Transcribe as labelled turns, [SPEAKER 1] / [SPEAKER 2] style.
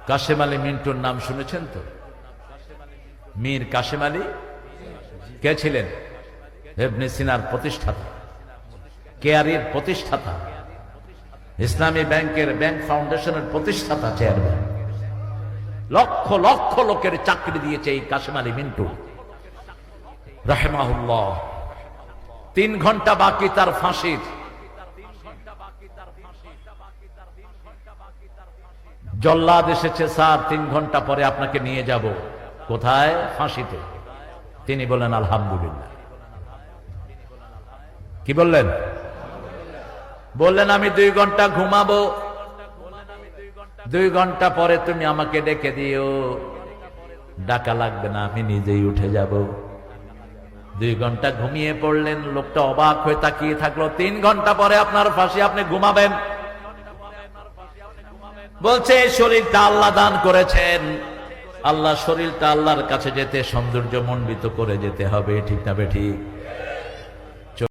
[SPEAKER 1] কাশেম আলী মিন্টুর নাম শুনেছেন তো? মীর কাশেম আলী কে ছিলেন? ইবনে সিনার প্রতিষ্ঠাতা, কেয়ারির প্রতিষ্ঠাতা, ইসলামী ব্যাংকের ব্যাংক ফাউন্ডেশনের প্রতিষ্ঠাতা, চেয়ারম্যান। লক্ষ লক্ষ লোকের চাকরি দিয়েছে এই কাশেম আলী মিন্টু রাহিমাহুল্লাহ। 3 ঘন্টা বাকি তার ফাঁসির। জল্লাদ এসেছে, স্যার 3 ঘন্টা পরে আপনাকে নিয়ে যাব। কোথায়? ফাঁসিতে। তিনি বললেন আলহামদুলিল্লাহ। কি বললেন? বললেন আমি 2 ঘন্টা ঘুমাবো, 2 ঘন্টা পরে তুমি আমাকে ডেকে দিও। ডাকা লাগবে না, আমি নিজেই উঠে যাব। 2 ঘন্টা ঘুমিয়ে পড়লেন। লোকটা অবাক হয়ে তাকিয়ে থাকলো। 3 ঘন্টা পরে আপনার ফাঁসি, আপনি ঘুমাবেন? বলছে এই শরীরটা আল্লাহ দান করেছেন, আল্লাহ শরীরটা আল্লাহর কাছে যেতে সৌন্দর্য মণ্ডিত করে যেতে হবে, ঠিক না বেঠিক?